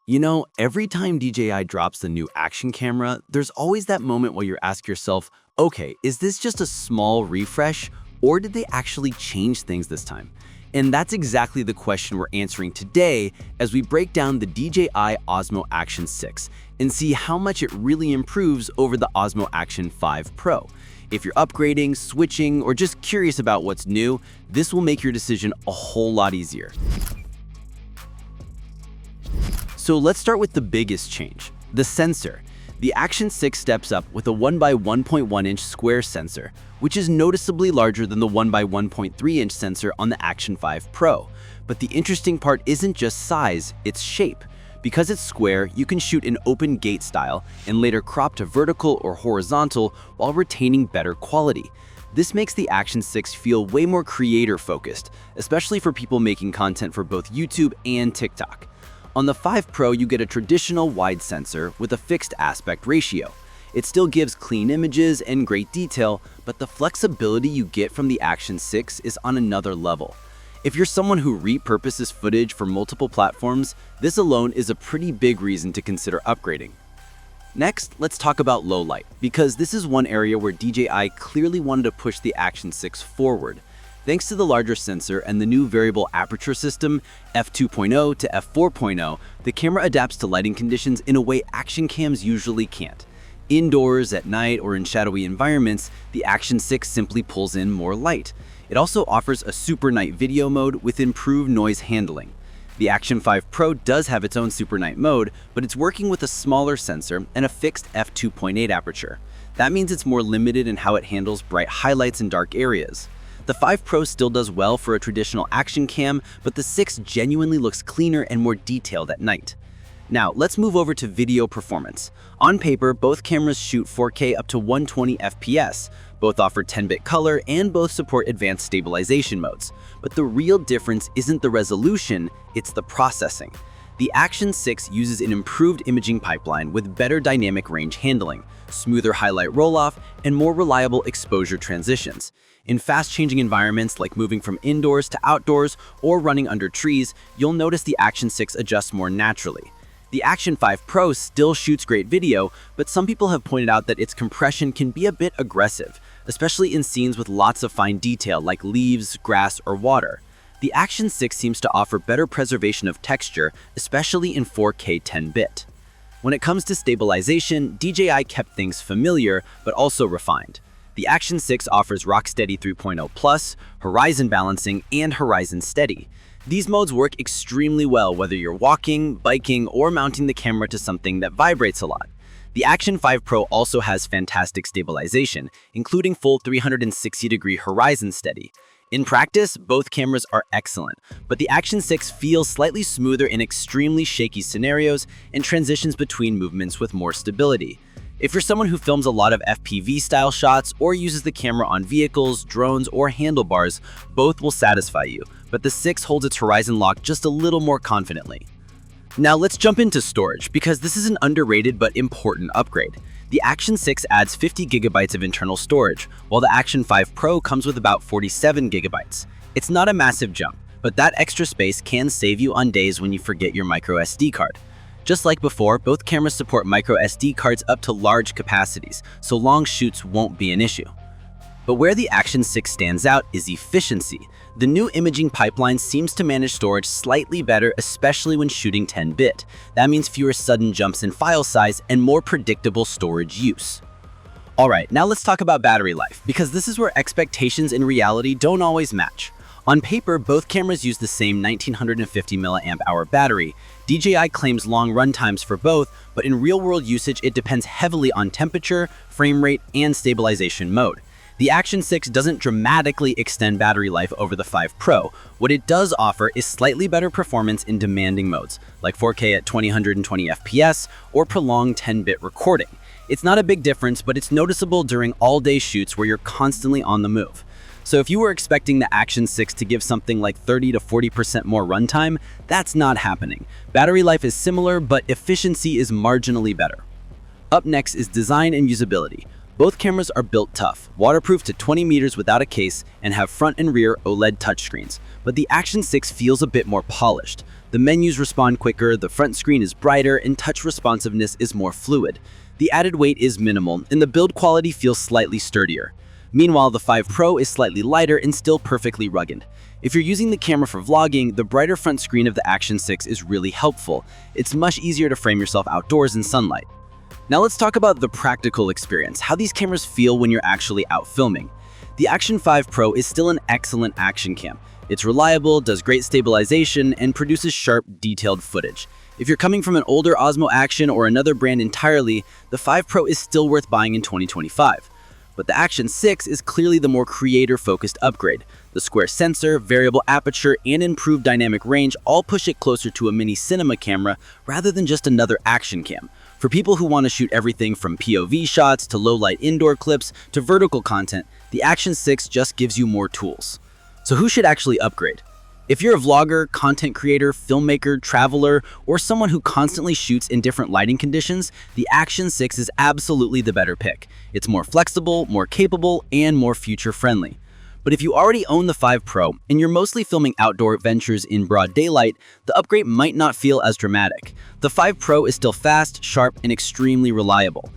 Every time DJI drops the new action camera, there's always that moment where you ask yourself, okay, is this just a small refresh, or did they actually change things this time? And that's exactly the question we're answering today as we break down the DJI Osmo Action 6 and see how much it really improves over the Osmo Action 5 Pro. If you're upgrading, switching, or just curious about what's new, this will make your decision a whole lot easier. So let's start with the biggest change, the sensor. The Action 6 steps up with a 1x1.1-inch square sensor, which is noticeably larger than the 1x1.3-inch sensor on the Action 5 Pro. But the interesting part isn't just size, it's shape. Because it's square, you can shoot in open gate style and later crop to vertical or horizontal while retaining better quality. This makes the Action 6 feel way more creator-focused, especially for people making content for both YouTube and TikTok. On the 5 Pro, you get a traditional wide sensor with a fixed aspect ratio. It still gives clean images and great detail, but the flexibility you get from the Action 6 is on another level. If you're someone who repurposes footage for multiple platforms, this alone is a pretty big reason to consider upgrading. Next, let's talk about low light, because this is one area where DJI clearly wanted to push the Action 6 forward. Thanks to the larger sensor and the new variable aperture system, f2.0 to f4.0, the camera adapts to lighting conditions in a way action cams usually can't. Indoors, at night, or in shadowy environments, the Action 6 simply pulls in more light. It also offers a super night video mode with improved noise handling. The Action 5 Pro does have its own super night mode, but it's working with a smaller sensor and a fixed f2.8 aperture. That means it's more limited in how it handles bright highlights in dark areas. The 5 Pro still does well for a traditional action cam, but the 6 genuinely looks cleaner and more detailed at night. Now, let's move over to video performance. On paper, both cameras shoot 4K up to 120 FPS. Both offer 10-bit color and both support advanced stabilization modes. But the real difference isn't the resolution, it's the processing. The Action 6 uses an improved imaging pipeline with better dynamic range handling, smoother highlight roll-off, and more reliable exposure transitions. In fast-changing environments like moving from indoors to outdoors or running under trees, you'll notice the Action 6 adjusts more naturally. The Action 5 Pro still shoots great video, but some people have pointed out that its compression can be a bit aggressive, especially in scenes with lots of fine detail like leaves, grass, or water. The Action 6 seems to offer better preservation of texture, especially in 4K 10-bit. When it comes to stabilization, DJI kept things familiar, but also refined. The Action 6 offers Rocksteady 3.0 Plus, Horizon Balancing, and Horizon Steady. These modes work extremely well whether you're walking, biking, or mounting the camera to something that vibrates a lot. The Action 5 Pro also has fantastic stabilization, including full 360-degree Horizon Steady. In practice, both cameras are excellent, but the Action 6 feels slightly smoother in extremely shaky scenarios and transitions between movements with more stability. If you're someone who films a lot of FPV-style shots or uses the camera on vehicles, drones, or handlebars, both will satisfy you, but the 6 holds its horizon lock just a little more confidently. Now let's jump into storage, because this is an underrated but important upgrade. The Action 6 adds 50 gigabytes of internal storage, while the Action 5 Pro comes with about 47 gigabytes. It's not a massive jump, but that extra space can save you on days when you forget your micro SD card. Just like before, both cameras support micro SD cards up to large capacities, so long shoots won't be an issue. But where the Action 6 stands out is efficiency. The new imaging pipeline seems to manage storage slightly better, especially when shooting 10-bit. That means fewer sudden jumps in file size and more predictable storage use. Alright, now let's talk about battery life, because this is where expectations and reality don't always match. On paper, both cameras use the same 1950 mAh battery. DJI claims long run times for both, but in real-world usage it depends heavily on temperature, frame rate, and stabilization mode. The Action 6 doesn't dramatically extend battery life over the 5 Pro. What it does offer is slightly better performance in demanding modes, like 4K at 120 FPS or prolonged 10-bit recording. It's not a big difference, but it's noticeable during all-day shoots where you're constantly on the move. So if you were expecting the Action 6 to give something like 30 to 40% more runtime, that's not happening. Battery life is similar, but efficiency is marginally better. Up next is design and usability. Both cameras are built tough, waterproof to 20 meters without a case, and have front and rear OLED touchscreens. But the Action 6 feels a bit more polished. The menus respond quicker, the front screen is brighter, and touch responsiveness is more fluid. The added weight is minimal, and the build quality feels slightly sturdier. Meanwhile, the 5 Pro is slightly lighter and still perfectly rugged. If you're using the camera for vlogging, the brighter front screen of the Action 6 is really helpful. It's much easier to frame yourself outdoors in sunlight. Now let's talk about the practical experience, how these cameras feel when you're actually out filming. The Action 5 Pro is still an excellent action cam. It's reliable, does great stabilization, and produces sharp, detailed footage. If you're coming from an older Osmo Action or another brand entirely, the 5 Pro is still worth buying in 2025. But the Action 6 is clearly the more creator-focused upgrade. The square sensor, variable aperture, and improved dynamic range all push it closer to a mini cinema camera rather than just another action cam. For people who want to shoot everything from POV shots to low-light indoor clips to vertical content, the Action 6 just gives you more tools. So who should actually upgrade? If you're a vlogger, content creator, filmmaker, traveler, or someone who constantly shoots in different lighting conditions, the Action 6 is absolutely the better pick. It's more flexible, more capable, and more future-friendly. But if you already own the 5 Pro and you're mostly filming outdoor adventures in broad daylight, the upgrade might not feel as dramatic. The 5 Pro is still fast, sharp, and extremely reliable.